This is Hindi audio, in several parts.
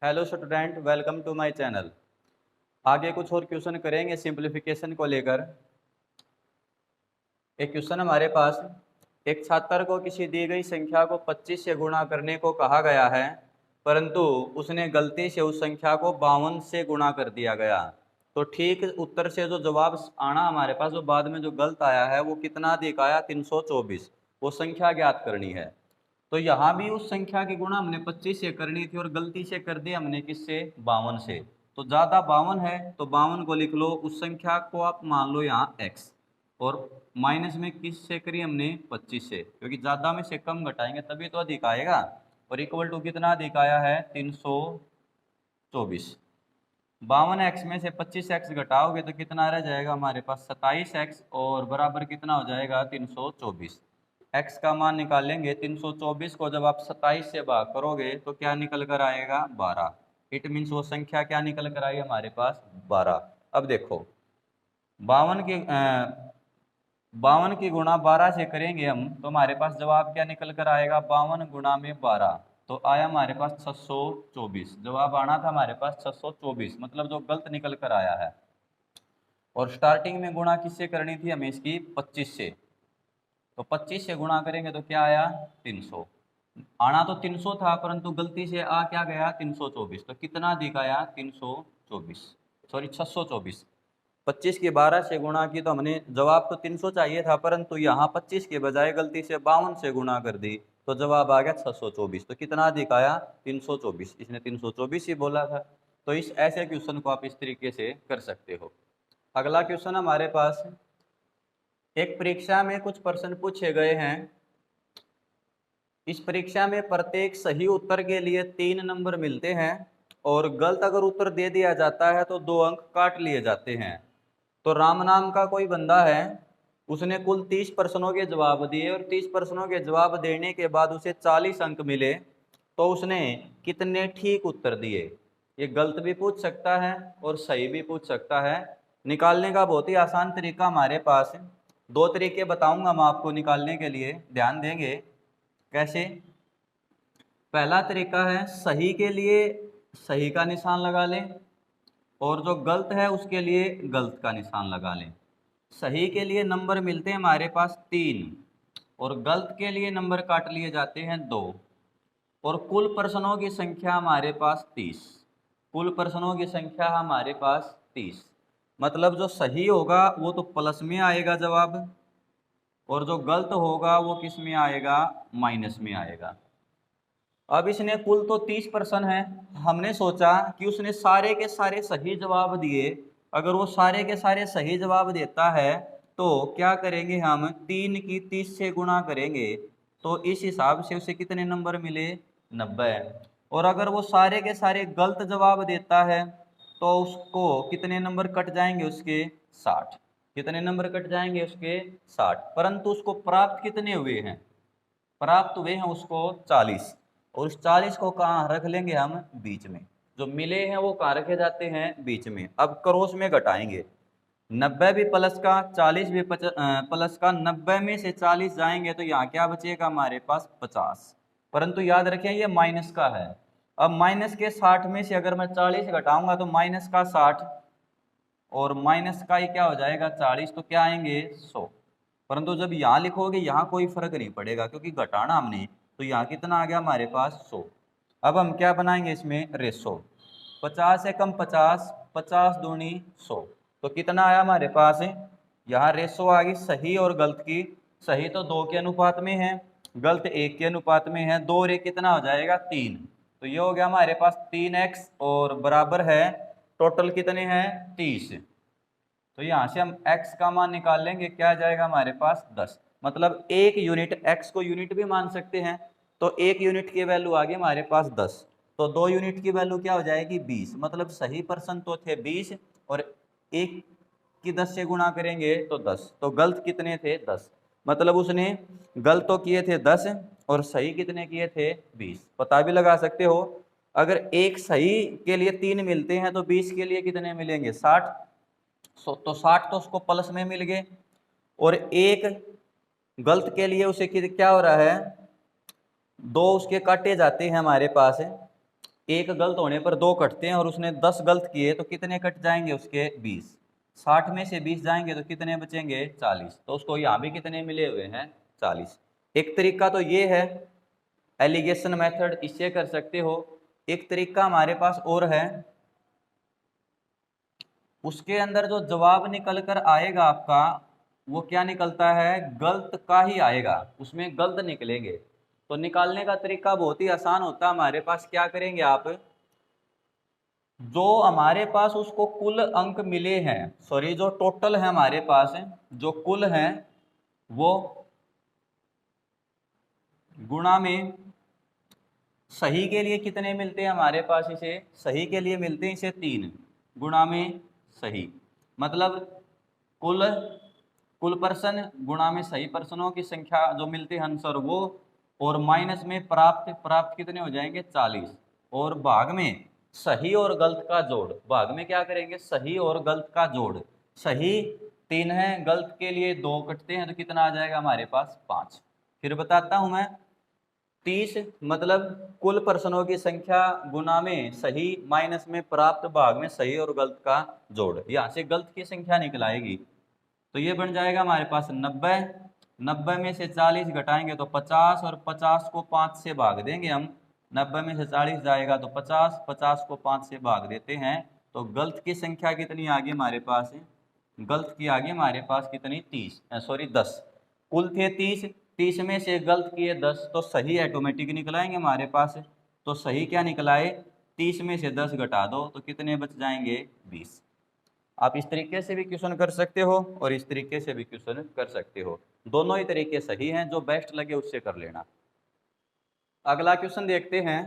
Hello student, welcome to my channel. आगे कुछ और क्वेश्चन करेंगे सिंप्लीफिकेशन को लेकर। एक क्वेश्चन हमारे पास, एक छात्र को किसी दी गई संख्या को 25 से गुणा करने को कहा गया है, परंतु उसने गलती से उस संख्या को 52 से गुणा कर दिया गया। तो ठीक उत्तर से जो जवाब आना हमारे पास, जो बाद में जो गलत आया है वो कितना अधिक आया, 324। वो संख्या ज्ञात करनी है। तो यहाँ भी उस संख्या की गुणा हमने 25 से करनी थी और गलती से कर दी हमने किससे, 52 से। तो ज़्यादा 52 है तो 52 को लिख लो, उस संख्या को आप मान लो यहाँ x, और माइनस में किस से करी हमने, 25 से, क्योंकि ज़्यादा में से कम घटाएंगे तभी तो अधिक आएगा। और इक्वल टू कितना अधिक आया है, 324। 52x में से 25x घटाओगे तो कितना रह जाएगा हमारे पास, 27x, और बराबर कितना हो जाएगा, 324। x का मान निकालेंगे, 324 को जब आप 27 से भाग करोगे तो क्या निकल कर आएगा, 12। इट मीन्स वो संख्या क्या निकल कर आई हमारे पास, 12। अब देखो, 52 की गुणा 12 से करेंगे हम तो हमारे पास जवाब क्या निकल कर आएगा, 52 गुणा में 12, तो आया हमारे पास 624। जवाब आना था हमारे पास 624, मतलब जो गलत निकल कर आया है। और स्टार्टिंग में गुणा किससे करनी थी हमें, इसकी 25 से। तो 25 से गुणा करेंगे तो क्या आया, 300। आना तो 300 था, परंतु गलती से आ क्या गया, 324। तो कितना अधिक आया, 324, सॉरी 624। 25 की 12 से गुणा की तो हमने, जवाब तो 300 चाहिए था, परंतु यहाँ 25 के बजाय गलती से 52 से गुणा कर दी तो जवाब आ गया 624। तो कितना अधिक आया, 324। इसने 324 ही बोला था। तो इस ऐसे क्वेश्चन को आप इस तरीके से कर सकते हो। अगला क्वेश्चन हमारे पास, एक परीक्षा में कुछ प्रश्न पूछे गए हैं। इस परीक्षा में प्रत्येक सही उत्तर के लिए 3 नंबर मिलते हैं, और गलत अगर उत्तर दे दिया जाता है तो 2 अंक काट लिए जाते हैं। तो राम नाम का कोई बंदा है, उसने कुल 30 प्रश्नों के जवाब दिए, और 30 प्रश्नों के जवाब देने के बाद उसे 40 अंक मिले। तो उसने कितने ठीक उत्तर दिए। ये गलत भी पूछ सकता है और सही भी पूछ सकता है। निकालने का बहुत ही आसान तरीका हमारे पास है। 2 तरीके बताऊंगा मैं आपको निकालने के लिए, ध्यान देंगे कैसे। पहला तरीका है, सही के लिए सही का निशान लगा लें, और जो गलत है उसके लिए गलत का निशान लगा लें। सही के लिए नंबर मिलते हैं हमारे पास 3, और गलत के लिए नंबर काट लिए जाते हैं 2। और कुल प्रश्नों की संख्या हमारे पास 30। कुल प्रश्नों की संख्या हमारे पास 30। मतलब जो सही होगा वो तो प्लस में आएगा जवाब, और जो गलत होगा वो किस में आएगा, माइनस में आएगा। अब इसने कुल तो 30 प्रश्न है, हमने सोचा कि उसने सारे के सारे सही जवाब दिए। अगर वो सारे के सारे सही जवाब देता है तो क्या करेंगे, हम 3 की 30 से गुणा करेंगे, तो इस हिसाब से उसे कितने नंबर मिले, 90। और अगर वो सारे के सारे गलत जवाब देता है तो उसको कितने नंबर कट जाएंगे, उसके 60। कितने नंबर कट जाएंगे, उसके 60। परंतु उसको प्राप्त कितने हुए हैं, प्राप्त हुए हैं उसको 40। और उस 40 को कहाँ रख लेंगे हम, बीच में। जो मिले हैं वो कहाँ रखे जाते हैं, बीच में। अब क्रॉस में घटाएंगे, 90 भी प्लस का, 40 भी प्लस का, 90 में से 40 जाएंगे तो यहाँ क्या बचेगा हमारे पास, 50। परंतु याद रखें ये माइनस का है। अब माइनस के 60 में से अगर मैं 40 घटाऊंगा तो माइनस का 60, और माइनस का ही क्या हो जाएगा, 40, तो क्या आएंगे, 100। परंतु जब यहाँ लिखोगे यहाँ कोई फर्क नहीं पड़ेगा, क्योंकि घटाना हमने, तो यहाँ कितना आ गया हमारे पास, 100। अब हम क्या बनाएंगे इसमें, रेशो। 50 से कम 50, 50 दूनी 100, तो कितना आया हमारे पास, यहाँ रेशो आ गई सही और गलत की। सही तो 2 के अनुपात में है, गलत 1 के अनुपात में है। 2 और 1 कितना हो जाएगा, 3। तो ये हो गया हमारे पास 3x, और बराबर है, टोटल कितने हैं, 30। तो यहाँ से हम x का मान निकाल लेंगे, क्या आ जाएगा हमारे पास, 10। मतलब 1 यूनिट, x को यूनिट भी मान सकते हैं, तो 1 यूनिट की वैल्यू आ गई हमारे पास 10। तो 2 यूनिट की वैल्यू क्या हो जाएगी, 20। मतलब सही पर्सन तो थे 20, और 1 की 10 से गुणा करेंगे तो 10। तो गलत कितने थे, 10। मतलब उसने गलत तो किए थे 10, और सही कितने किए थे, 20। पता भी लगा सकते हो, अगर एक सही के लिए 3 मिलते हैं तो 20 के लिए कितने मिलेंगे, 60। तो 60 तो उसको प्लस में मिल गए, और एक गलत के लिए उसे क्या हो रहा है, 2 उसके काटे जाते हैं हमारे पास, एक गलत होने पर 2 कटते हैं और उसने 10 गलत किए तो कितने कट जाएंगे उसके? 20। 60 में से 20 जाएंगे तो कितने बचेंगे? 40। तो उसको यहाँ भी कितने मिले हुए हैं? 40। एक तरीका तो ये है एलिगेशन मेथड, इससे कर सकते हो। एक तरीका हमारे पास और है, उसके अंदर जो जवाब निकल कर आएगा आपका वो क्या निकलता है? गलत का ही आएगा, उसमें गलत निकलेंगे। तो निकालने का तरीका बहुत ही आसान होता है हमारे पास। क्या करेंगे आप, जो हमारे पास उसको कुल अंक मिले हैं, सॉरी जो टोटल है हमारे पास, जो कुल हैं वो गुणा में सही के लिए कितने मिलते हैं हमारे पास? इसे सही के लिए मिलते हैं इसे 3 गुणा में सही, मतलब कुल कुल पर्सन गुणा में सही पर्सनों की संख्या जो मिलते हैं आंसर वो, और माइनस में प्राप्त, प्राप्त कितने हो जाएंगे? 40, और भाग में सही और गलत का जोड़। भाग में क्या करेंगे? सही और गलत का जोड़। सही 3 है, गलत के लिए 2 कटते हैं तो कितना आ जाएगा हमारे पास? 5। फिर बताता हूं मैं, 30 मतलब कुल पर्सनों की संख्या गुना में सही माइनस में प्राप्त भाग में सही और गलत का जोड़। यहाँ से गलत की संख्या निकल आएगी तो ये बन जाएगा हमारे पास 90। 90 में से 40 घटाएंगे तो 50, और 50 को 5 से भाग देंगे हम। 90 में से 40 जाएगा तो 50, 50 को 5 से भाग देते हैं तो गलत की संख्या कितनी आ गई हमारे पास? गलत की आ गई हमारे पास कितनी? 30, सॉरी 10। कुल थे 30, 30 में से गलत किए 10 तो सही ऑटोमेटिक निकल आएंगे हमारे पास। तो सही क्या निकल आए? 30 में से 10 घटा दो तो कितने बच जाएंगे? 20। आप इस तरीके से भी क्वेश्चन कर सकते हो और इस तरीके से भी क्वेश्चन कर सकते हो, दोनों ही तरीके सही हैं, जो बेस्ट लगे उससे कर लेना। अगला क्वेश्चन देखते हैं।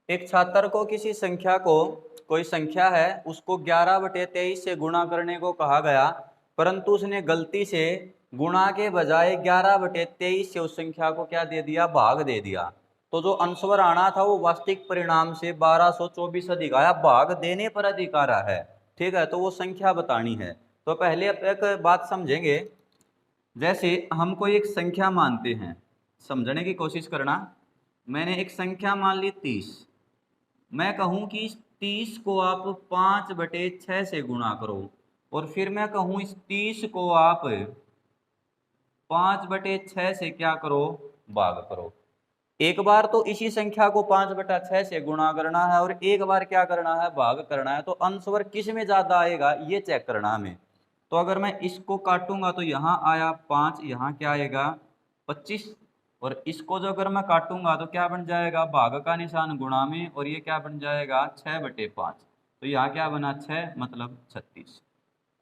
एक छात्र को किसी संख्या को, कोई संख्या है उसको 11/23 से गुणा करने को कहा गया, परंतु उसने गलती से गुणा के बजाय 11/23 से उस संख्या को क्या दे दिया? भाग दे दिया। तो जो आंसर आना था वो वास्तविक परिणाम से 1224 अधिक आया, भाग देने पर अधिक आ रहा है। ठीक है, तो वो संख्या बतानी है। तो पहले आप एक बात समझेंगे, जैसे हम कोई एक संख्या मानते हैं, समझने की कोशिश करना। मैंने एक संख्या मान ली 30, मैं कहूं कि इस 30 को आप 5/6 से गुणा करो, और फिर मैं कहूं इस 30 को आप 5/6 से क्या करो? भाग करो। एक बार तो इसी संख्या को 5/6 से गुणा करना है और एक बार क्या करना है? भाग करना है। तो आंसर किस में ज्यादा आएगा ये चेक करना हमें। तो अगर मैं इसको काटूंगा तो यहाँ आया 5, यहाँ क्या आएगा? 25, और इसको जो अगर मैं काटूंगा तो क्या बन जाएगा? भाग का निशान गुणा में, और ये क्या बन जाएगा? 6/5। तो यहाँ क्या बना? 6 मतलब 36।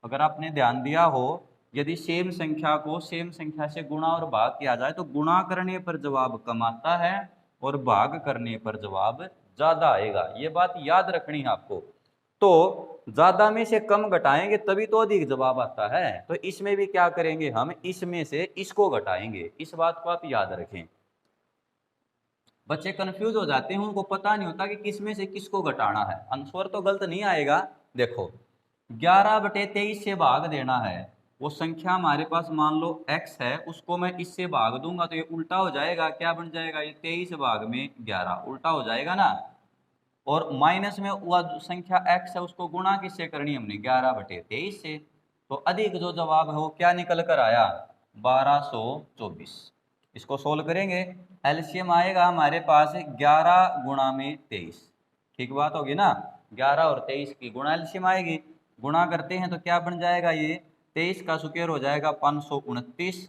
अगर आपने ध्यान दिया हो, यदि सेम संख्या को सेम संख्या से गुणा और भाग किया जाए तो गुणा करने पर जवाब कम आता है और भाग करने पर जवाब ज्यादा आएगा। ये बात याद रखनी है आपको। तो ज्यादा में से कम घटाएंगे तभी तो अधिक जवाब आता है। तो इसमें भी क्या करेंगे? हम इसमें से इसको घटाएंगे। इस बात को आप याद रखें। बच्चे कंफ्यूज हो जाते हैं, उनको पता नहीं होता कि किस में से किसको घटाना है। आंसर तो गलत नहीं आएगा। देखो 11/23 से भाग देना है, वो संख्या हमारे पास मान लो x है, उसको मैं इससे भाग दूंगा तो ये उल्टा हो जाएगा। क्या बन जाएगा? ये 23 भाग में 11 उल्टा हो जाएगा ना। और माइनस में वह जो संख्या x है उसको गुणा किससे करनी हमने? 11/23 से। तो अधिक जो जवाब है वो क्या निकल कर आया? 1224। इसको सोल्व करेंगे, एलसीएम आएगा हमारे पास 11 गुणा में 23। ठीक बात होगी ना, 11 और 23 की गुणा एलसीएम आएगी। गुणा करते हैं तो क्या बन जाएगा? ये 23 का स्क्वायर हो जाएगा 529,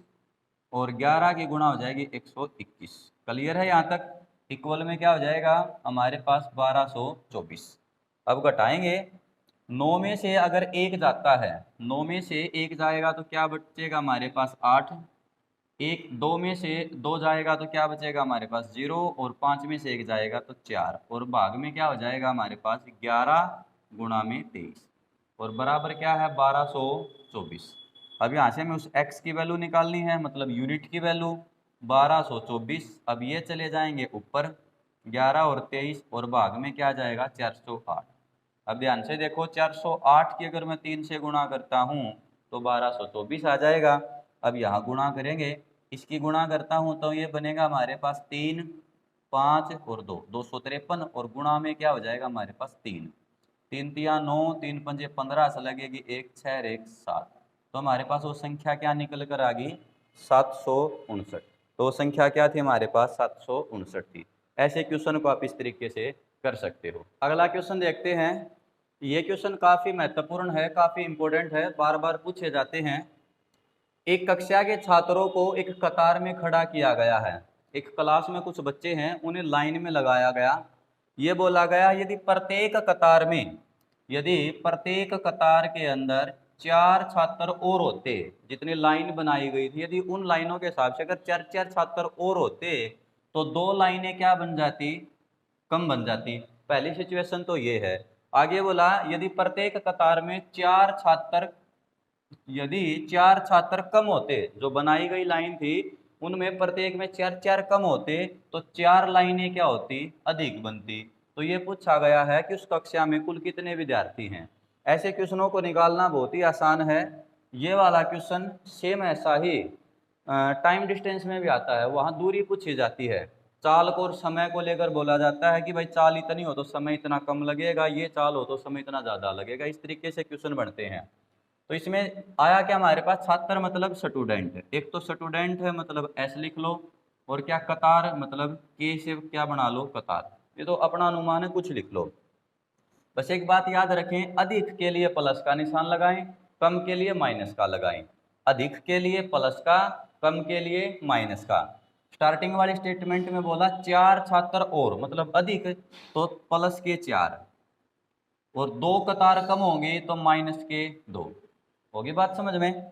और 11 की गुणा हो जाएगी 121। क्लियर है यहाँ तक? इक्वल में क्या हो जाएगा हमारे पास? 1224। अब घटाएंगे, 9 में से अगर 1 जाता है, 9 में से 1 जाएगा तो क्या बचेगा हमारे पास? 8। 2 में से 2 जाएगा तो क्या बचेगा हमारे पास? 0, और 5 में से 1 जाएगा तो 4, और भाग में क्या हो जाएगा हमारे पास? 11 गुणा में 23, और बराबर क्या है? 1224। अब यहाँ से हमें उस x की वैल्यू निकालनी है, मतलब यूनिट की वैल्यू 1224। अब ये चले जाएंगे ऊपर, 11 और 23, और भाग में क्या जाएगा? 408। अब ध्यान से देखो, 408 की अगर मैं 3 से गुणा करता हूँ तो 1224 आ जाएगा। अब यहाँ गुणा करेंगे, इसकी गुणा करता हूँ तो ये बनेगा हमारे पास 3 5 और 2 253 और गुणा में क्या हो जाएगा हमारे पास 3 3 तिया 9 3 पंजे 15 से लगेगी 1 6 और 1 7। तो हमारे पास वो संख्या क्या निकल कर आ गई 759। तो वो संख्या क्या थी हमारे पास 759 थी। ऐसे क्वेश्चन को आप इस तरीके से कर सकते हो। अगला क्वेश्चन देखते हैं। ये क्वेश्चन काफ़ी महत्वपूर्ण है, काफ़ी इंपॉर्टेंट है, बार बार पूछे जाते हैं। एक कक्षा के छात्रों को एक कतार में खड़ा किया गया है। एक क्लास में कुछ बच्चे हैं, उन्हें लाइन में लगाया गया। ये बोला गया यदि प्रत्येक कतार के अंदर 4 छात्र और होते, जितनी लाइन बनाई गई थी, यदि उन लाइनों के हिसाब से अगर 4 छात्र और होते तो 2 लाइनें क्या बन जाती, कम बन जाती। पहली सिचुएशन तो ये है। आगे बोला यदि प्रत्येक कतार में 4 छात्र, यदि 4 छात्र कम होते, जो बनाई गई लाइन थी उनमें प्रत्येक में 4 कम होते तो 4 लाइनें क्या होती, अधिक बनती। तो ये पूछा गया है कि उस कक्षा में कुल कितने विद्यार्थी हैं। ऐसे क्वेश्चनों को निकालना बहुत ही आसान है। ये वाला क्वेश्चन सेम ऐसा ही टाइम डिस्टेंस में भी आता है। वहाँ दूरी पूछी जाती है, चाल को और समय को लेकर बोला जाता है कि भाई चाल इतनी हो तो समय इतना कम लगेगा, ये चाल हो तो समय इतना ज़्यादा लगेगा। इस तरीके से क्वेश्चन बनते हैं। तो इसमें आया क्या हमारे पास, छात्र मतलब स्टूडेंट। एक तो स्टूडेंट है मतलब एस लिख लो, और क्या कतार मतलब के से क्या बना लो कतार। ये तो अपना अनुमान है, कुछ लिख लो। बस एक बात याद रखें, अधिक के लिए प्लस का निशान लगाएं, कम के लिए माइनस का लगाएं। अधिक के लिए प्लस का, कम के लिए माइनस का। स्टार्टिंग वाली स्टेटमेंट में बोला 4 छात्र और, मतलब अधिक तो प्लस के 4, और 2 कतार कम होंगे तो माइनस के 2। होगी बात समझ में।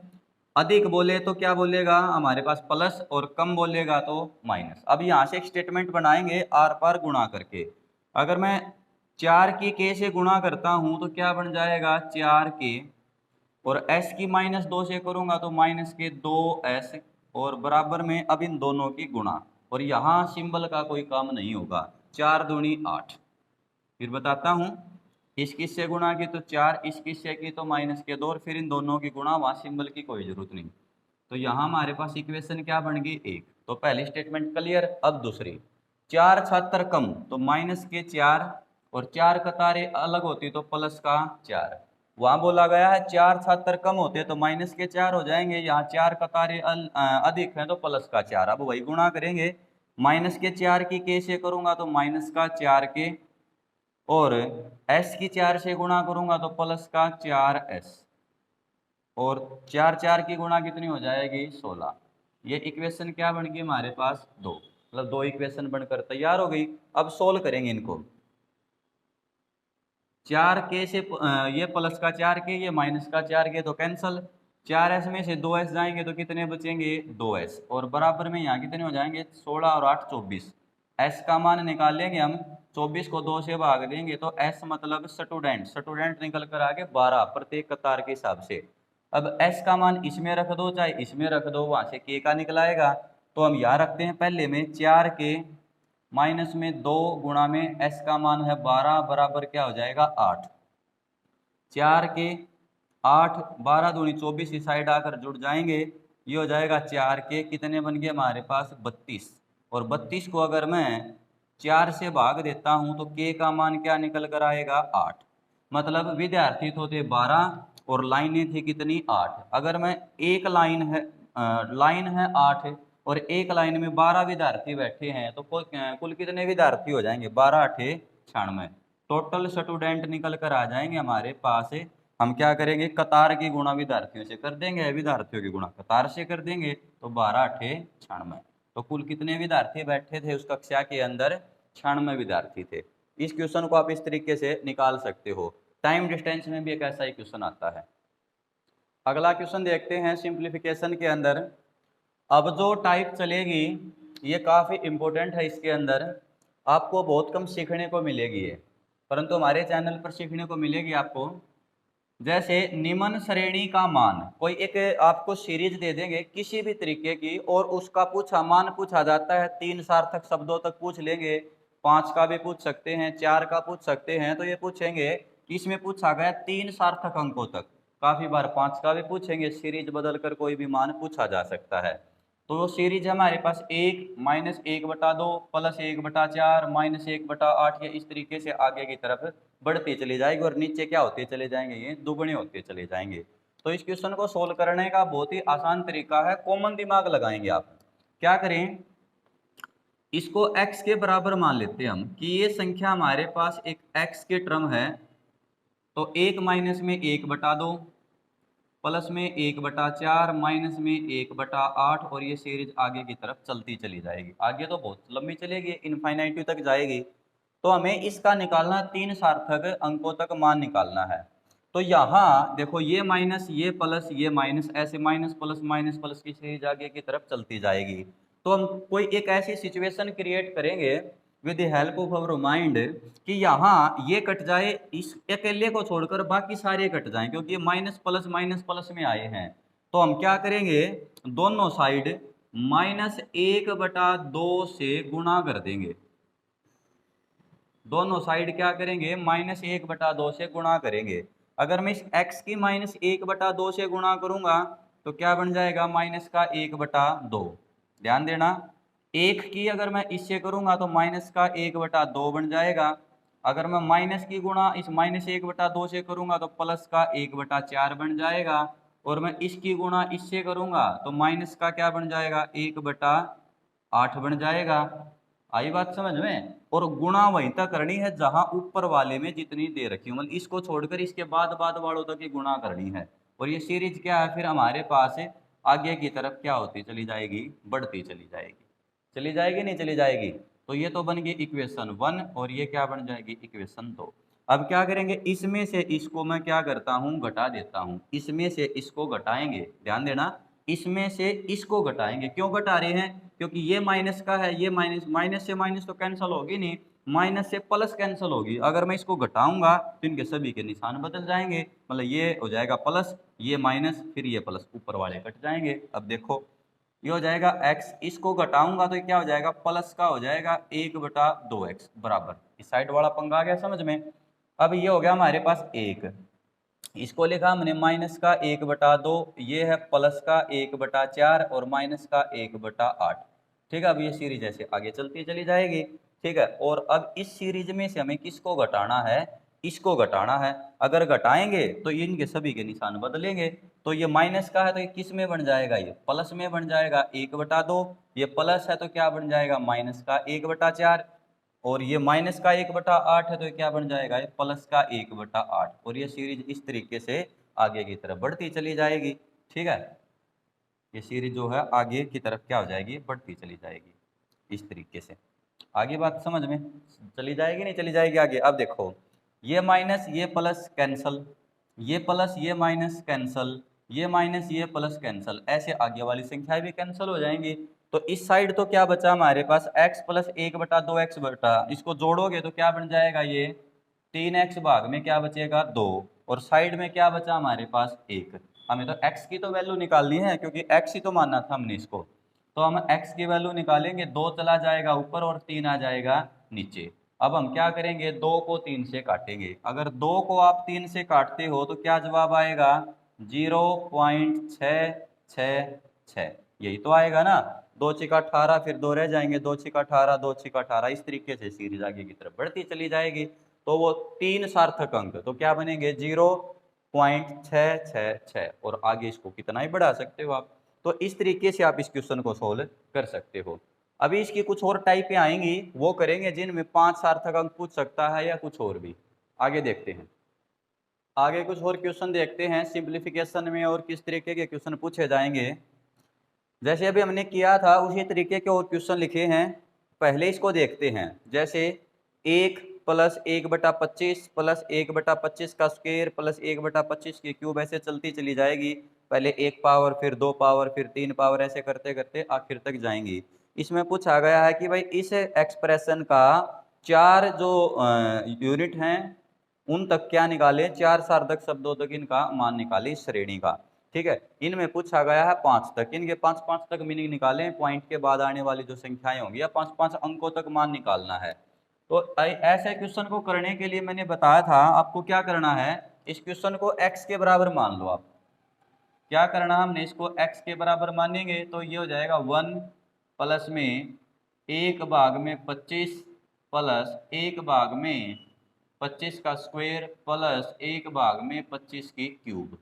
अधिक बोले तो क्या बोलेगा हमारे पास प्लस, और कम बोलेगा तो माइनस। अब यहाँ से एक स्टेटमेंट बनाएंगे आर पार गुणा करके। अगर मैं 4 की के से गुणा करता हूँ तो क्या बन जाएगा 4 के, और s की -2 से करूँगा तो माइनस के 2s, और बराबर में अब इन दोनों की गुणा। और यहाँ सिंबल का कोई काम नहीं होगा, 4 दूनी 8। फिर बताता हूँ, इस किससे गुणा की तो 4, इस किससे की तो माइनस के 2, और फिर इन दोनों की गुणा, वहाँ सिंबल की कोई जरूरत नहीं। तो यहाँ हमारे पास इक्वेशन क्या बन गई 1। तो पहली स्टेटमेंट क्लियर। अब दूसरी, 4 छात्र कम तो माइनस के 4, और 4 कतारें अलग होती तो प्लस का 4। वहाँ बोला गया है 4 छात्र कम होते तो माइनस के 4 हो जाएंगे, यहाँ 4 कतारें अधिक हैं तो प्लस का 4। अब वही गुणा करेंगे, माइनस के 4 की के से करूँगा तो माइनस का 4 के, और s की 4 से गुणा करूंगा तो प्लस का 4s, और 4 की गुणा कितनी हो जाएगी 16। ये इक्वेशन क्या बन गई हमारे पास 2, मतलब 2 इक्वेशन बनकर तैयार हो गई। अब सोल्व करेंगे इनको। 4 के से ये प्लस का 4 के, ये माइनस का 4 के, तो कैंसल। 4s में से 2s जाएंगे तो कितने बचेंगे 2s, और बराबर में यहाँ कितने हो जाएंगे 16 और 8 24। s का मान निकाल लेंगे हम, 24 को 2 से भाग देंगे तो s मतलब स्टूडेंट निकल कर आगे 12 प्रत्येक कतार के हिसाब से। अब s का मान इसमें रख दो चाहे इसमें रख दो, वहाँ से k का निकलाएगा। तो हम यहाँ रखते हैं पहले में 4 के माइनस में 2 गुणा में s का मान है 12, बराबर क्या हो जाएगा 8। 4 के 8, 12 दूनी 24 इस साइड आकर जुड़ जाएंगे, ये हो जाएगा 4 के कितने बन गए हमारे पास 32। और 32 को अगर मैं 4 से भाग देता हूं तो k का मान क्या निकल कर आएगा 8। मतलब विद्यार्थी तो थे 12 और लाइनें थी कितनी 8। अगर मैं एक लाइन है 8 और एक लाइन में 12 विद्यार्थी बैठे हैं तो कुल कितने विद्यार्थी हो जाएंगे 12 8 96। टोटल स्टूडेंट निकल कर आ जाएंगे हमारे पास। हम क्या करेंगे कतार की गुणा विद्यार्थियों से कर देंगे, विद्यार्थियों की गुणा कतार से कर देंगे, तो 12 8 96। तो कुल कितने विद्यार्थी बैठे थे उस कक्षा के अंदर 96 विद्यार्थी थे। इस क्वेश्चन को आप इस तरीके से निकाल सकते हो। टाइम डिस्टेंस में भी एक ऐसा ही क्वेश्चन आता है। अगला क्वेश्चन देखते हैं सिंप्लीफिकेशन के अंदर। अब जो टाइप चलेगी ये काफ़ी इम्पोर्टेंट है, इसके अंदर आपको बहुत कम सीखने को मिलेगी है, परंतु हमारे चैनल पर सीखने को मिलेगी आपको। जैसे निम्न श्रेणी का मान, कोई एक आपको सीरीज दे देंगे किसी भी तरीके की और उसका मान पूछा जाता है, 3 सार्थक शब्दों तक पूछ लेंगे, 5 का भी पूछ सकते हैं, 4 का पूछ सकते हैं। तो ये पूछेंगे कि इसमें पूछा गया 3 सार्थक अंकों तक, काफ़ी बार 5 का भी पूछेंगे, सीरीज बदल कर कोई भी मान पूछा जा सकता है। तो सीरीज है हमारे पास 1 माइनस 1/2 प्लस 1/4 माइनस 1/8, या इस तरीके से आगे की तरफ बढ़ती चली जाएगी और नीचे क्या होते चले जाएंगे, ये दुगने होते चले जाएंगे। तो इस क्वेश्चन को सोल्व करने का बहुत ही आसान तरीका है, कॉमन दिमाग लगाएंगे आप। क्या करें, इसको x के बराबर मान लेते हैं हम कि ये संख्या हमारे पास एक x के टर्म है। तो 1 माइनस में 1/2 प्लस में 1/4 माइनस में 1/8, और ये सीरीज आगे की तरफ चलती चली जाएगी। आगे तो बहुत लंबी चलेगी, इनफाइनाइटी तक जाएगी। तो हमें इसका निकालना 3 सार्थक अंकों तक मान निकालना है। तो यहाँ देखो ये माइनस ये प्लस ये माइनस, ऐसे माइनस प्लस की सीरीज आगे की तरफ चलती जाएगी। तो हम कोई एक ऐसी सिचुएशन क्रिएट करेंगे with the help of our mind कि यहाँ ये कट जाए, इस अकेले को छोड़कर बाकी सारे कट जाएं, क्योंकि ये माइनस प्लस में आए हैं। तो हम क्या करेंगे, दोनों साइड -1/2 से गुणा कर देंगे। दोनों साइड क्या करेंगे, -1/2 से गुणा करेंगे। अगर मैं इस x की -1/2 से गुणा करूंगा तो क्या बन जाएगा, माइनस का 1/2। ध्यान देना, 1 की अगर मैं इससे करूंगा तो माइनस का 1/2 बन जाएगा। अगर मैं माइनस की गुणा इस -1/2 से करूंगा तो प्लस का 1/4 बन जाएगा। और मैं इसकी गुणा इससे करूंगा तो माइनस का क्या बन जाएगा, 1/8 बन जाएगा। आई बात समझ में। और गुणा वहीं तक करनी है जहां ऊपर वाले में जितनी दे रखी है, मतलब इसको छोड़कर इसके बाद वालों तक ही गुणा करनी है। और ये सीरीज क्या है फिर हमारे पास आगे की तरफ क्या होती चली जाएगी, बढ़ती चली जाएगी। चली जाएगी नहीं चली जाएगी। तो ये तो बन गई इक्वेशन 1 और ये क्या बन जाएगी, इक्वेशन 2। अब क्या करेंगे, इसमें से इसको मैं क्या करता हूँ, घटा देता हूँ। इसमें से इसको घटाएंगे, ध्यान देना, इसमें से इसको घटाएंगे। क्यों घटा रहे हैं, क्योंकि ये माइनस का है, ये माइनस, माइनस से माइनस तो कैंसिल होगी नहीं, माइनस से प्लस कैंसिल होगी। अगर मैं इसको घटाऊंगा तो इनके सभी के निशान बदल जाएंगे, मतलब ये हो जाएगा प्लस, ये माइनस, फिर ये प्लस, ऊपर वाले कट जाएंगे। अब देखो ये हो जाएगा x, इसको घटाऊंगा तो क्या हो जाएगा, प्लस का हो जाएगा 1/2x बराबर। इस साइड वाला पंगा आ गया समझ में। अब ये हो गया हमारे पास 1, इसको लिखा हमने माइनस का 1/2, ये है प्लस का 1/4 और माइनस का 1/8। ठीक है, अब ये सीरीज ऐसे आगे चलती चली जाएगी। ठीक है, और अब इस सीरीज में से हमें किसको घटाना है, इसको घटाना है। अगर घटाएंगे तो इनके सभी के निशान बदलेंगे। तो ये माइनस का है तो ये किस में बन जाएगा, ये प्लस में बन जाएगा 1/2। ये प्लस है तो क्या बन जाएगा, माइनस का 1/4। और ये माइनस का 1/8 है तो क्या बन जाएगा, ये प्लस का 1/8। और ये सीरीज इस तरीके से आगे की तरफ बढ़ती चली जाएगी। ठीक है, ये सीरीज जो है आगे की तरफ क्या हो जाएगी, बढ़ती चली जाएगी इस तरीके से। आगे बात समझ में चली जाएगी नहीं चली जाएगी आगे। अब देखो ये माइनस ये प्लस कैंसल, ये प्लस ये माइनस कैंसल, ये माइनस ये प्लस कैंसल, ऐसे आगे वाली संख्याएं भी कैंसिल हो जाएंगी। तो इस साइड तो क्या बचा हमारे पास, x प्लस 1/2x बटा, इसको जोड़ोगे तो क्या बन जाएगा, ये 3x भाग में क्या बचेगा 2, और साइड में क्या बचा हमारे पास 1। हमें तो x की तो वैल्यू निकालनी है क्योंकि x ही तो मानना था हमने इसको। तो हम x की वैल्यू निकालेंगे, 2 चला जाएगा ऊपर और 3 आ जाएगा नीचे। अब हम क्या करेंगे, 2 को 3 से काटेंगे। अगर 2 को आप 3 से काटते हो तो क्या जवाब आएगा, 0.666, यही तो आएगा ना। 2 छिका 18, फिर 2 रह जाएंगे, 2 छिका 18, 2 छिका 18, इस तरीके से सीरीज आगे की तरफ बढ़ती चली जाएगी। तो वो 3 सार्थक अंक तो क्या बनेंगे, 0.666, और आगे इसको कितना ही बढ़ा सकते हो आप। तो इस तरीके से आप इस क्वेश्चन को सोल्व कर सकते हो। अभी इसकी कुछ और टाइपें आएंगी, वो करेंगे जिनमें 5 सार्थक अंक पूछ सकता है या कुछ और भी। आगे देखते हैं, आगे कुछ और क्वेश्चन देखते हैं सिंप्लीफिकेशन में और किस तरीके के क्वेश्चन पूछे जाएंगे। जैसे अभी हमने किया था उसी तरीके के और क्वेश्चन लिखे हैं, पहले इसको देखते हैं। जैसे 1 प्लस 1/25 प्लस 1/25 का स्क्वायर प्लस 1/25 की क्यूब, ऐसे चलती चली जाएगी। पहले 1 पावर, फिर 2 पावर, फिर 3 पावर, ऐसे करते करते आखिर तक जाएंगी। इसमें पूछा गया है कि भाई इस एक्सप्रेशन का 4 जो यूनिट हैं उन तक क्या निकाले, 4 सार्थक शब्दों तक इनका मान निकाले इस श्रेणी का। ठीक है, इनमें पूछा गया है 5 तक, इनके 5 तक मीनिंग निकालें, पॉइंट के बाद आने वाली जो संख्याएं होंगी या 5 अंकों तक मान निकालना है। तो ऐसे क्वेश्चन को करने के लिए मैंने बताया था आपको क्या करना है, इस क्वेश्चन को x के बराबर मान लो आप। क्या करना हमने, इसको x के बराबर मानेंगे तो ये हो जाएगा 1 प्लस में 1 भाग में 25 प्लस 1 भाग में 25 का स्क्वायर प्लस 1 भाग में 25 की क्यूब,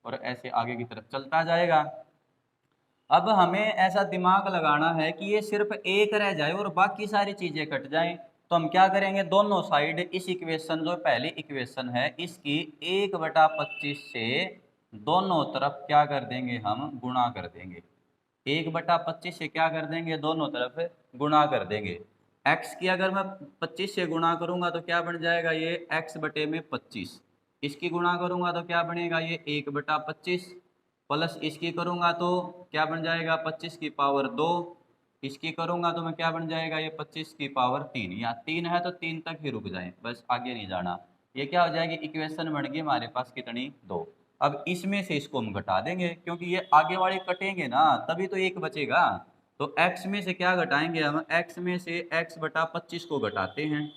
और ऐसे आगे की तरफ चलता जाएगा। अब हमें ऐसा दिमाग लगाना है कि ये सिर्फ एक रह जाए और बाकी सारी चीजें कट जाएं, तो हम क्या करेंगे, दोनों साइड इस इक्वेशन, जो पहली इक्वेशन है इसकी 1/25 से दोनों तरफ क्या कर देंगे, हम गुणा कर देंगे। 1/25 से क्या कर देंगे, दोनों तरफ गुणा कर देंगे। x की अगर मैं 25 से गुणा करूंगा तो क्या बन जाएगा, ये x बटे में 25। इसकी गुणा करूंगा तो क्या बनेगा, ये 1/25 प्लस इसकी करूंगा तो क्या बन जाएगा, 25 की पावर 2। इसकी करूंगा तो मैं क्या बन जाएगा, ये 25 की पावर 3। या 3 है तो 3 तक ही रुक जाए, बस आगे नहीं जाना। ये क्या हो जाएगी, इक्वेशन बन गई हमारे पास कितनी, 2। अब इसमें से इसको हम घटा देंगे क्योंकि ये आगे वाले कटेंगे ना, तभी तो एक बचेगा। तो x में से क्या घटाएंगे हम, x में से x/25 को घटाते हैं,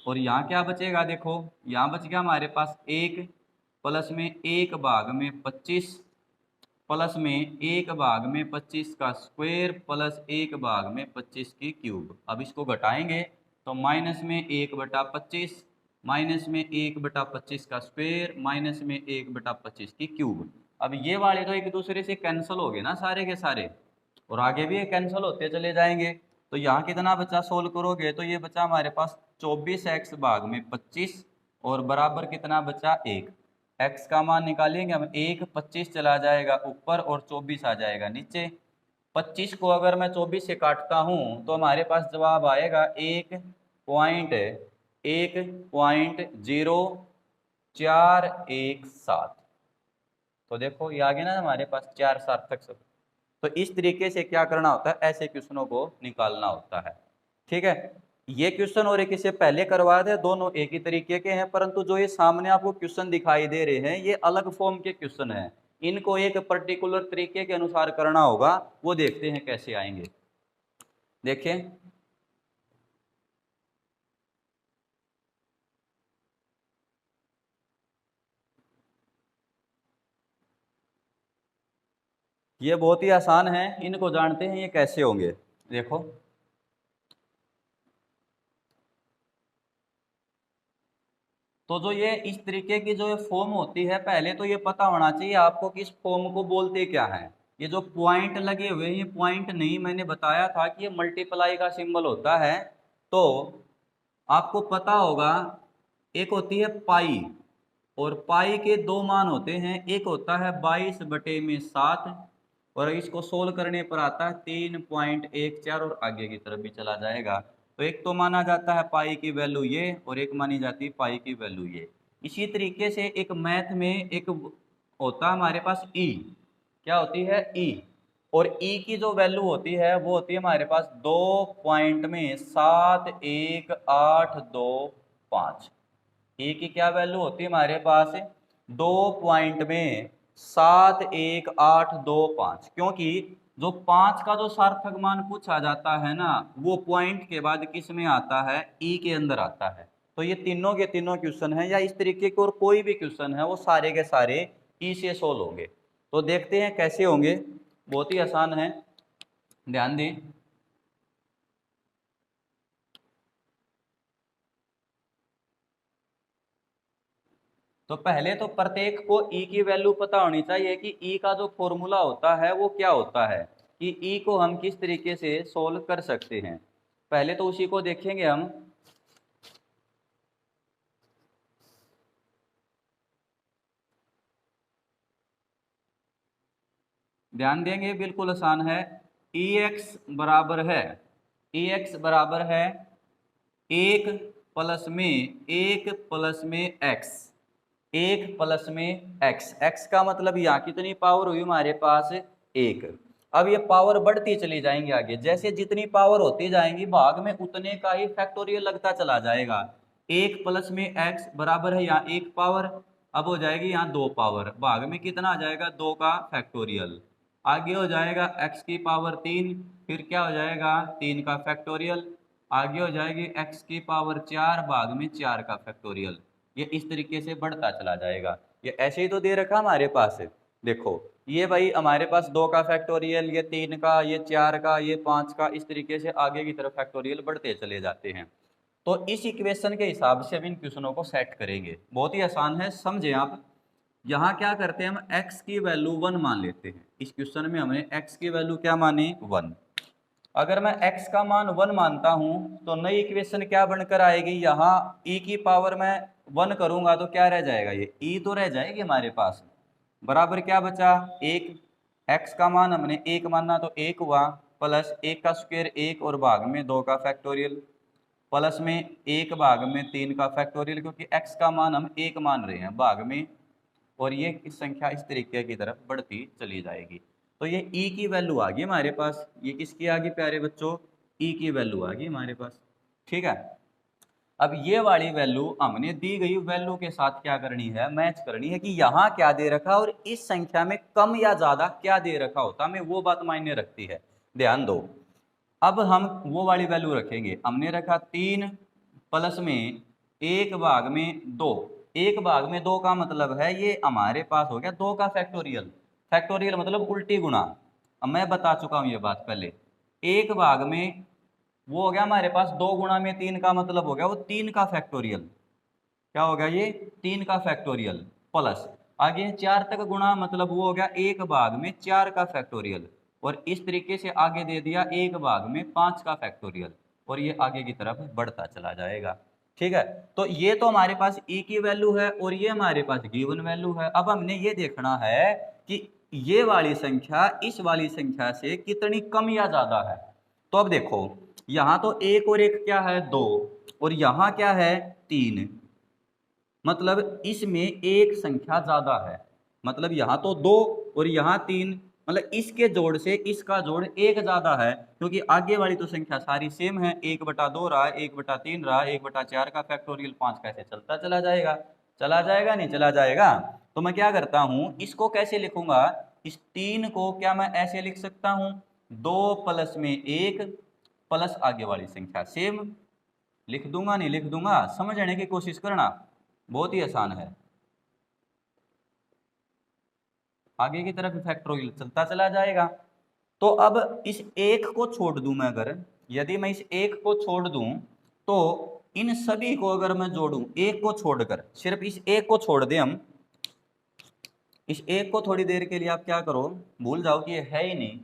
और यहाँ क्या बचेगा, देखो यहाँ बच गया हमारे पास 1 प्लस में 1 भाग में 25 प्लस में 1 भाग में 25 का स्क्वायर प्लस 1 भाग में 25 की क्यूब। अब इसको घटाएंगे तो माइनस में 1/25 माइनस में 1/25 का स्क्वायर माइनस में 1/25 की क्यूब। अब ये वाले तो एक दूसरे से कैंसिल हो गए ना सारे के सारे, और आगे भी ये कैंसिल होते चले जाएंगे। तो यहाँ कितना बचा, सोल्व करोगे तो ये बचा हमारे पास 24x भाग में 25 और बराबर कितना बचा, 1। x का मान निकालेंगे हम, 1 25 चला जाएगा ऊपर और 24 आ जाएगा नीचे। 25 को अगर मैं 24 से काटता हूँ तो हमारे पास जवाब आएगा 1.0417। तो देखो ये आ गया ना हमारे पास 4 सार्थक शब्द। तो इस तरीके से क्या करना होता है, ऐसे क्वेश्चनों को निकालना होता है। ठीक है, ये क्वेश्चन और एक इससे पहले करवाए थे, दोनों एक ही तरीके के हैं, परंतु जो ये सामने आपको क्वेश्चन दिखाई दे रहे हैं ये अलग फॉर्म के क्वेश्चन हैं। इनको एक पर्टिकुलर तरीके के अनुसार करना होगा, वो देखते हैं कैसे आएंगे। देखें, ये बहुत ही आसान है, इनको जानते हैं ये कैसे होंगे। देखो तो जो ये इस तरीके की जो ये फॉर्म होती है, पहले तो ये पता होना चाहिए आपको कि इस फॉर्म को बोलते क्या है। ये जो पॉइंट लगे हुए हैं, ये पॉइंट नहीं, मैंने बताया था कि ये मल्टीप्लाई का सिंबल होता है। तो आपको पता होगा, एक होती है पाई, और पाई के दो मान होते हैं, एक होता है 22/7 और इसको सोल्व करने पर आता है 3.14 और आगे की तरफ भी चला जाएगा। तो एक तो माना जाता है पाई की वैल्यू ये, और एक मानी जाती है पाई की वैल्यू ये। इसी तरीके से एक मैथ में एक होता है हमारे पास ई, क्या होती है, ई। और ई की जो वैल्यू होती है वो होती है हमारे पास 2.71825। ई की क्या वैल्यू होती है हमारे पास, 2.71825। क्योंकि जो 5 का जो सार्थक मान पूछा जाता है ना, वो पॉइंट के बाद किस में आता है, ई के अंदर आता है। तो ये तीनों के तीनों क्वेश्चन है, या इस तरीके के और कोई भी क्वेश्चन है, वो सारे के सारे ई से सोल्व होंगे। तो देखते हैं कैसे होंगे, बहुत ही आसान है, ध्यान दें। तो पहले तो प्रत्येक को ई की वैल्यू पता होनी चाहिए कि ई का जो फॉर्मूला होता है वो क्या होता है, कि ई को हम किस तरीके से सोल्व कर सकते हैं। पहले तो उसी को देखेंगे हम। ध्यान देंगे, बिल्कुल आसान है। ई एक्स बराबर है, ई एक्स बराबर है 1 प्लस में 1 प्लस में एक्स, 1 प्लस में एक्स। एक्स का मतलब यहाँ कितनी पावर हुई हमारे पास, 1। अब ये पावर बढ़ती चली जाएंगी आगे, जैसे जितनी पावर होती जाएंगी भाग में उतने का ही फैक्टोरियल लगता चला जाएगा। 1 प्लस में एक्स बराबर है यहाँ 1 पावर, अब हो जाएगी यहाँ 2 पावर, भाग में कितना आ जाएगा, 2 का फैक्टोरियल। आगे हो जाएगा x की पावर 3, फिर क्या हो जाएगा 3 का फैक्टोरियल। आगे हो जाएगी x की पावर 4 भाग में 4 का फैक्टोरियल। ये इस तरीके से बढ़ता चला जाएगा, ये ऐसे ही तो दे रखा हमारे पास है। देखो ये भाई हमारे पास 2 का फैक्टोरियल, ये 3 का, ये 4 का, ये 5 का, इस तरीके से आगे की तरफ फैक्टोरियल बढ़ते चले जाते हैं। तो इस इक्वेशन के हिसाब से हम इन क्वेश्चनों को सेट करेंगे। बहुत ही आसान है, समझे आप। यहाँ क्या करते हैं, हम x की वैल्यू 1 मान लेते हैं। इस क्वेश्चन में हमने x की वैल्यू क्या मानी, 1। अगर मैं x का मान 1 मानता हूं तो नई इक्वेशन क्या बनकर आएगी, यहाँ e की पावर मैं 1 करूंगा तो क्या रह जाएगा, ये e तो रह जाएगी हमारे पास। बराबर क्या बचा, 1। x का मान हमने 1 माना तो 1 हुआ, प्लस 1 का स्क्वायर 1 और भाग में 2 का फैक्टोरियल, प्लस में 1 भाग में 3 का फैक्टोरियल, क्योंकि x का मान हम 1 मान रहे हैं भाग में, और ये इस संख्या इस तरीके की तरफ बढ़ती चली जाएगी। तो ये e की वैल्यू आ गई हमारे पास। ये किसकी आ गई प्यारे बच्चों, e की वैल्यू आ गई हमारे पास। ठीक है, अब ये वाली वैल्यू हमने दी गई वैल्यू के साथ क्या करनी है, मैच करनी है कि यहाँ क्या दे रखा और इस संख्या में कम या ज्यादा क्या दे रखा होता, हमें वो बात मायने रखती है। ध्यान दो, अब हम वो वाली वैल्यू रखेंगे। हमने रखा 3 प्लस में 1 भाग में 2। 1 भाग में 2 का मतलब है ये हमारे पास हो गया 2 का फैक्टोरियल। फैक्टोरियल मतलब उल्टी गुणा। अब मैं बता चुका हूं ये बात पहले। 1 भाग में वो हो गया हमारे पास 2 गुणा में 3 का मतलब हो गया वो 3 का फैक्टोरियल। क्या हो गया ये, 3 का फैक्टोरियल, प्लस आगे 4 तक गुणा मतलब वो हो गया 1 भाग में 4 का फैक्टोरियल, और इस तरीके से आगे दे दिया 1 भाग में 5 का फैक्टोरियल, और ये आगे की तरफ बढ़ता चला जाएगा। ठीक है, तो ये तो हमारे पास e की वैल्यू है और ये हमारे पास गिवन वैल्यू है। अब हमने ये देखना है कि ये वाली संख्या इस वाली संख्या से कितनी कम या ज्यादा है। तो अब देखो, यहाँ तो 1 और 1 क्या है, 2, और यहाँ क्या है, 3। मतलब इसमें एक संख्या ज्यादा है, मतलब यहाँ तो 2 और यहाँ 3, मतलब इसके जोड़ से इसका जोड़ 1 ज्यादा है, क्योंकि आगे वाली तो संख्या सारी सेम है। 1/2 रहा, 1/3 रहा, 1/4 का फैक्टोरियल 5 कैसे चलता चला जाएगा, चला जाएगा नहीं चला जाएगा। तो मैं क्या करता हूँ, इसको कैसे लिखूंगा, इस 3 को क्या मैं ऐसे लिख सकता हूँ, 2 प्लस में 1 प्लस आगे वाली संख्या सेम। लिख दूंगा नहीं लिख दूंगा, समझने की कोशिश करना, बहुत ही आसान है। आगे की तरफ फैक्टोरियल चलता चला जाएगा। तो अब इस एक को छोड़ दूं मैं, अगर यदि मैं इस एक को छोड़ दूं तो इन सभी को अगर मैं जोड़ूं, एक को छोड़कर सिर्फ इस एक को छोड़ दें हम, इस एक को थोड़ी देर के लिए आप क्या करो, भूल जाओ कि ये है ही नहीं।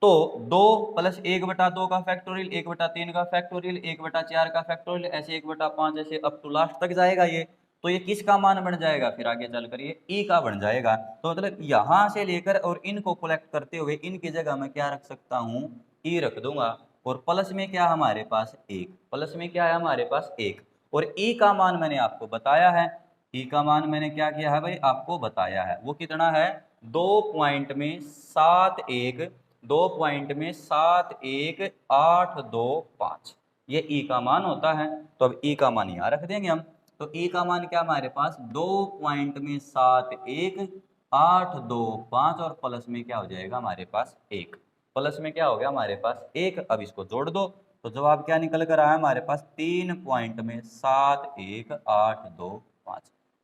तो 2 प्लस 1/2 का फैक्टोरियल, 1/3 का फैक्टोरियल, 1/4 का फैक्टोरियल, ऐसे 1/5 ऐसे अप टू लास्ट तक जाएगा ये। तो ये किसका मान बन जाएगा, फिर आगे चलकर ये ई का बन जाएगा। तो मतलब यहाँ से लेकर और इनको कलेक्ट करते हुए इनकी जगह मैं क्या रख सकता हूँ, ई रख दूंगा। और प्लस में क्या हमारे पास 1, प्लस में क्या है हमारे पास 1, और ई का मान मैंने आपको बताया है। ई का मान मैंने क्या किया है भाई, आपको बताया है। वो कितना है, 2.71, 2.7182 ये ई का मान होता है। तो अब ई का मान यहाँ रख देंगे हम। तो ई का मान क्या हमारे पास, 2.7182 और प्लस में क्या हो जाएगा हमारे पास 1, प्लस में क्या हो गया हमारे पास 1। अब इसको जोड़ दो तो जवाब क्या निकल कर आया हमारे पास, 3.7182।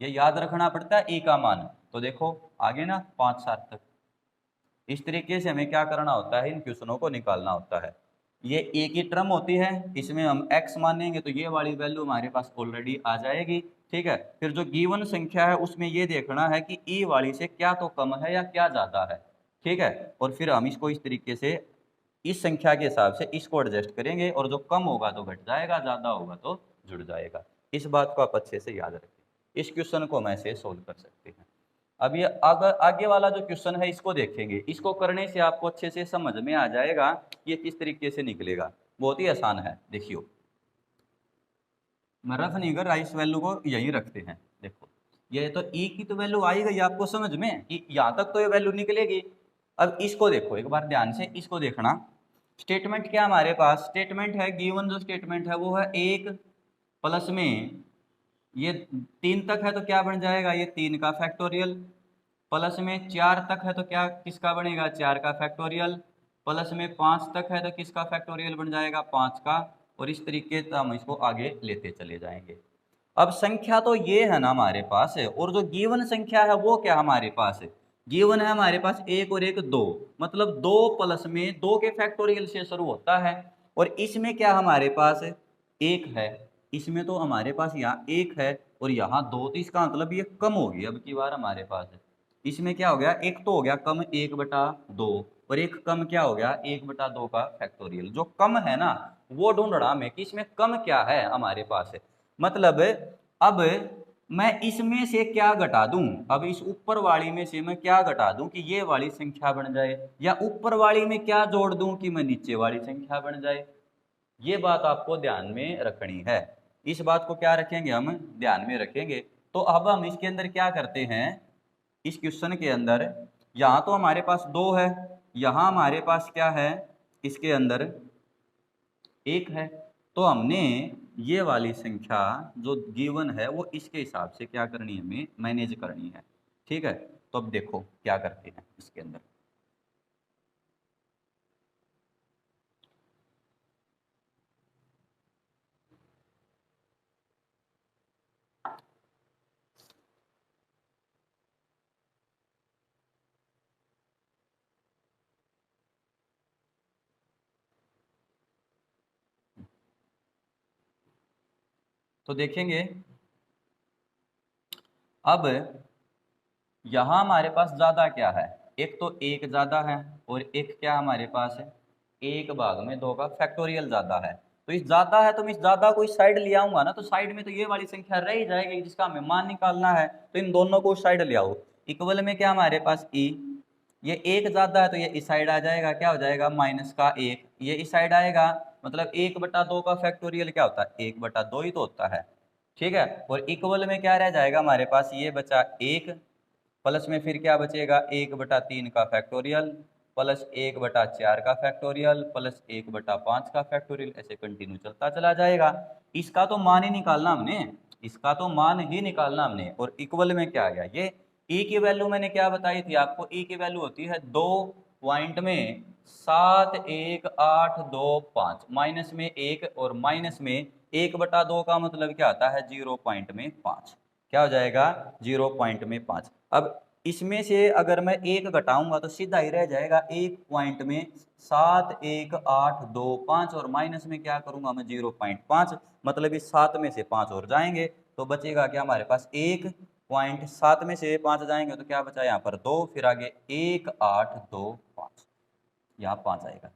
ये याद रखना पड़ता है ई का मान। तो देखो आगे ना 5-7 तक इस तरीके से हमें क्या करना होता है, इन क्वेश्चनों को निकालना होता है। ये ए की टर्म होती है, इसमें हम x मानेंगे तो ये वाली वैल्यू हमारे पास ऑलरेडी आ जाएगी। ठीक है, फिर जो गिवन संख्या है उसमें ये देखना है कि ई वाली से क्या तो कम है या क्या ज़्यादा है। ठीक है, और फिर हम इसको इस तरीके से इस संख्या के हिसाब से इसको एडजस्ट करेंगे, और जो कम होगा तो घट जाएगा, ज़्यादा होगा तो जुड़ जाएगा। इस बात को आप अच्छे से याद रखें। इस क्वेश्चन को हम ऐसे सोल्व कर सकते हैं। अब ये आगे वाला जो क्वेश्चन है इसको देखेंगे। इसको करने से आपको अच्छे से समझ में आ जाएगा कि ये किस तरीके से निकलेगा। बहुत ही आसान है, देखियो मैं रफ नहीं कर रहा, इस वैल्यू को यहीं रखते हैं। देखो ये तो ई की तो वैल्यू आई गई आपको समझ में कि यहाँ तक तो ये वैल्यू निकलेगी। अब इसको देखो एक बार ध्यान से, इसको देखना। स्टेटमेंट क्या हमारे पास, स्टेटमेंट है गिवन जो स्टेटमेंट है वो है 1 प्लस में ये 3 तक है तो क्या बन जाएगा, ये 3 का फैक्टोरियल, प्लस में 4 तक है तो क्या किसका बनेगा, 4 का फैक्टोरियल, प्लस में 5 तक है तो किसका फैक्टोरियल बन जाएगा, 5 का। और इस तरीके से हम इसको आगे लेते चले जाएंगे। अब संख्या तो ये है ना हमारे पास है, और जो गिवन संख्या है वो क्या हमारे पास है, गिवन है हमारे पास एक और एक दो, मतलब दो प्लस में दो के फैक्टोरियल से शुरू होता है, और इसमें क्या हमारे पास एक है, इसमें तो हमारे पास यहाँ एक है और यहाँ दो, तो इसका मतलब ये कम होगी अब की बार हमारे पास। इसमें क्या हो गया, एक तो हो गया कम एक बटा दो, और एक कम क्या हो गया एक बटा दो का फैक्टोरियल। जो कम है ना वो ढूंढना हमें कि इसमें कम क्या है हमारे पास। मतलब अब मैं इसमें से क्या घटा दूं, अब इस ऊपर वाली में से मैं क्या घटा दूं कि ये वाली संख्या बन जाए, या ऊपर वाली में क्या जोड़ दूं कि मैं नीचे वाली संख्या बन जाए। ये बात आपको ध्यान में रखनी है, इस बात को क्या रखेंगे हम ध्यान में रखेंगे। तो अब हम इसके अंदर क्या करते हैं, इस क्वेश्चन के अंदर यहाँ तो हमारे पास दो है, यहाँ हमारे पास क्या है इसके अंदर एक है, तो हमने ये वाली संख्या जो गिवन है वो इसके हिसाब से क्या करनी है, हमें मैनेज करनी है। ठीक है, तो अब देखो क्या करते हैं इसके अंदर। तो देखेंगे अब यहाँ हमारे पास ज्यादा क्या है, एक तो एक ज्यादा है और एक क्या हमारे पास है एक भाग में दो का फैक्टोरियल ज्यादा है। तो इस ज्यादा है तो मैं इस ज्यादा को इस साइड ले आऊंगा ना, तो साइड में तो ये वाली संख्या रह ही जाएगी जिसका हमें मान निकालना है, तो इन दोनों को उस साइड ले आओ। इक्वल में क्या हमारे पास ई, ये एक ज्यादा है तो ये इस साइड आ जाएगा, क्या हो जाएगा माइनस का एक, ये इस साइड आएगा, मतलब एक बटा दो का फैक्टोरियल क्या होता है एक बटा दो ही तो होता है। ठीक है, और इक्वल में क्या रह जाएगा हमारे पास, ये बचा एक, प्लस में फिर क्या बचेगा एक बटा तीन का फैक्टोरियल, प्लस एक बटा चार का फैक्टोरियल, प्लस एक बटा पाँच का फैक्टोरियल, ऐसे कंटिन्यू चलता चला जाएगा। इसका तो मान ही निकालना हमने, इसका तो मान ही निकालना हमने। और इक्वल में क्या आ गया, ये ई की वैल्यू मैंने क्या बताई थी आपको, ई की वैल्यू होती है 2.71825, माइनस में एक और माइनस में एक बटा दो का मतलब क्या आता है 0.5, क्या हो जाएगा 0.5। अब इसमें से अगर मैं एक घटाऊंगा तो सीधा ही रह जाएगा 1.7185, और माइनस में क्या करूंगा मैं 0.5, मतलब इस 7 में से 5 और जाएंगे तो बचेगा क्या हमारे पास 1.7 में से 5 जाएंगे तो क्या बचा यहाँ पर 2, फिर आगे 1825, यहाँ 5 आएगा।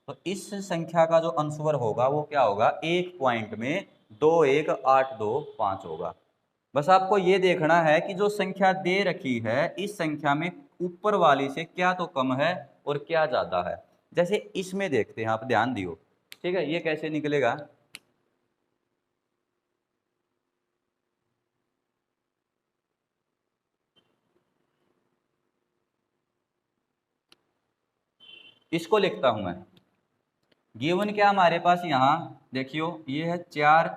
तो इस संख्या का जो आंसर होगा वो क्या होगा, एक पॉइंट में 21825 होगा। बस आपको ये देखना है कि जो संख्या दे रखी है इस संख्या में ऊपर वाली से क्या तो कम है और क्या ज्यादा है। जैसे इसमें देखते हैं, आप ध्यान दियो। ठीक है, ये कैसे निकलेगा, इसको लिखता हूं मैं। गिवन क्या हमारे पास यहाँ देखियो, ये है चार,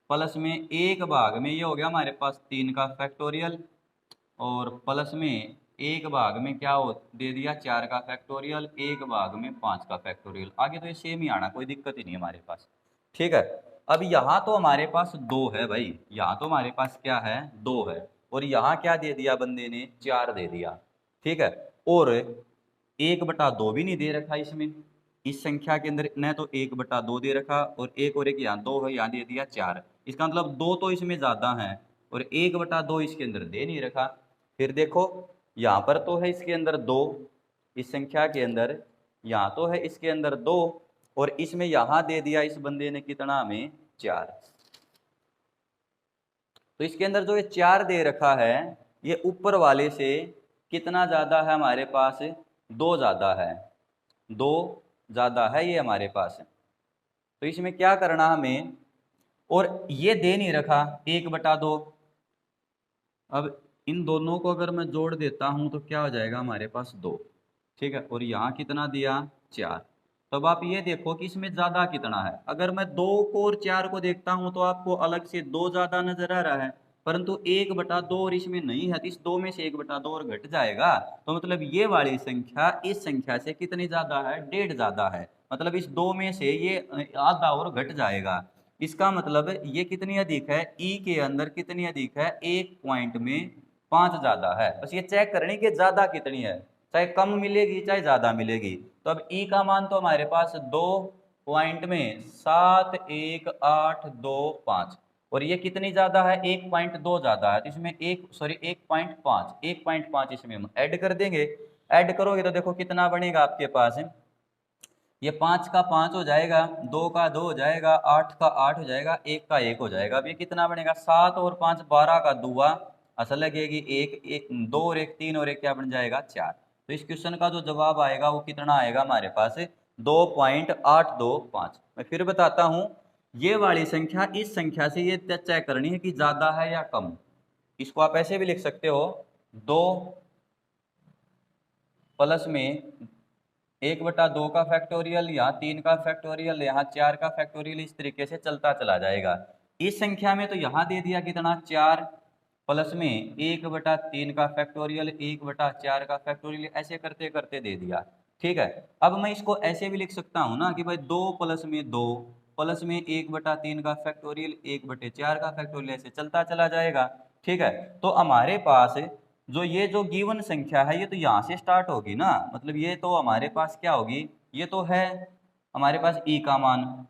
प्लस में एक भाग में ये हो गया हमारे पास तीन का फैक्टोरियल, और प्लस में एक भाग में क्या हो दे दिया चार का फैक्टोरियल, एक भाग में पाँच का फैक्टोरियल। आगे तो ये सेम ही आना, कोई दिक्कत ही नहीं हमारे पास। ठीक है, अब यहाँ तो हमारे पास दो है भाई, यहाँ तो हमारे पास क्या है दो है, और यहाँ क्या दे दिया बंदे ने चार दे दिया। ठीक है, और एक बटा दो भी नहीं दे रखा इसमें, इस संख्या के अंदर न तो एक बटा दो दे रखा और एक और एक यहाँ दो है, यहाँ दे दिया चार। इसका मतलब दो तो इसमें ज्यादा है और एक बटा दो इसके अंदर दे नहीं रखा। फिर देखो यहाँ पर तो है इसके अंदर दो, इस संख्या के अंदर यहाँ तो है इसके अंदर दो, और इसमें यहाँ दे दिया इस बंदे ने कितना हमें चार। तो इसके अंदर जो ये चार दे रखा है ये ऊपर वाले से कितना ज्यादा है हमारे पास, दो ज्यादा है, दो ज्यादा है ये हमारे पास। तो इसमें क्या करना हमें, और ये दे नहीं रखा एक बटा दो, अब इन दोनों को अगर मैं जोड़ देता हूं तो क्या हो जाएगा हमारे पास दो। ठीक है, और यहाँ कितना दिया चार। तो अब आप ये देखो कि इसमें ज्यादा कितना है, अगर मैं दो को और चार को देखता हूं तो आपको अलग से दो ज्यादा नजर आ रहा है, परंतु एक बटा दो और इसमें नहीं है, तो इस दो में से एक बटा दो और घट जाएगा, तो मतलब ये वाली संख्या इस संख्या से कितनी ज्यादा है, डेढ़ ज्यादा है, मतलब इस दो में से ये आधा और घट जाएगा। इसका मतलब ये कितनी अधिक है, ई के अंदर कितनी अधिक है, एक पॉइंट में 5 ज़्यादा है। बस ये चेक करनी कि ज़्यादा कितनी है, चाहे कम मिलेगी चाहे ज़्यादा मिलेगी। तो अब ई का मान तो हमारे पास 2 पॉइंट में 7 1 8 2 5, और ये कितनी ज़्यादा है, 1.2 ज़्यादा है। तो इसमें 1.5 इसमें हम ऐड कर देंगे। ऐड करोगे तो देखो कितना बनेगा आपके पास, ये 5 का 5 हो जाएगा, 2 का 2 हो जाएगा, 8 का 8 हो जाएगा, 1 का 1 हो जाएगा। अब ये कितना बनेगा, 7 और 5 12 का दुआ असल लगेगी, एक एक 2 और 1 3 और 1 क्या बन जाएगा 4। तो इस क्वेश्चन का जो जवाब आएगा वो कितना आएगा हमारे पास 2.825। मैं फिर बताता हूँ, ये वाली संख्या इस संख्या से ये चेक करनी है कि ज़्यादा है या कम। इसको आप ऐसे भी लिख सकते हो, 2 प्लस में 1/2 का फैक्टोरियल, यहाँ 3 का फैक्टोरियल, यहाँ 4 का फैक्टोरियल, इस तरीके से चलता चला जाएगा। इस संख्या में तो यहाँ दे दिया कितना 4 प्लस में 1/3 का फैक्टोरियल, 1/4 का फैक्टोरियल, ऐसे करते करते दे दिया। ठीक है, अब मैं इसको ऐसे भी लिख सकता हूँ ना कि भाई 2 प्लस में 2 प्लस में 1/3 का फैक्टोरियल, 1/4 का फैक्टोरियल, ऐसे चलता चला जाएगा। ठीक है, तो हमारे पास ये जो गिवन संख्या है ये तो यहाँ से स्टार्ट होगी ना, मतलब ये तो हमारे पास क्या होगी, ये तो है हमारे पास ई का मान।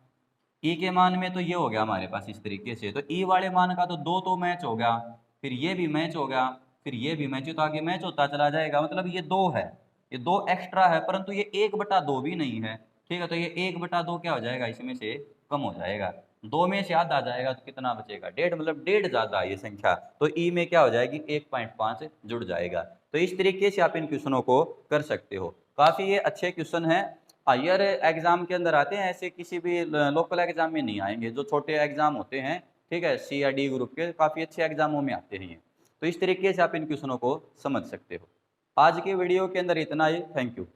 ई के मान में तो ये हो गया हमारे पास इस तरीके से, तो ई वाले मान का तो 2 तो मैच हो गया, फिर ये भी मैच हो गया, फिर ये भी मैच, तो आगे मैच होता चला जाएगा। मतलब ये 2 है, ये 2 एक्स्ट्रा है, परंतु ये 1/2 भी नहीं है। ठीक है, तो ये 1/2 क्या हो जाएगा, इसमें से कम हो जाएगा, 2 में से आधा आ जाएगा तो कितना बचेगा 1.5, मतलब 1.5 ज़्यादा है ये संख्या, तो ई में क्या हो जाएगी 1.5 जुड़ जाएगा। तो इस तरीके से आप इन क्वेश्चनों को कर सकते हो। काफ़ी ये अच्छे क्वेश्चन हैं, हायर एग्जाम के अंदर आते हैं, ऐसे किसी भी लोकल एग्जाम में नहीं आएंगे, जो छोटे एग्जाम होते हैं, ठीक है, सी या डी ग्रुप के काफ़ी अच्छे एग्जामों में आते हैं। तो इस तरीके से आप इन क्वेश्चनों को समझ सकते हो। आज की वीडियो के अंदर इतना ही, थैंक यू।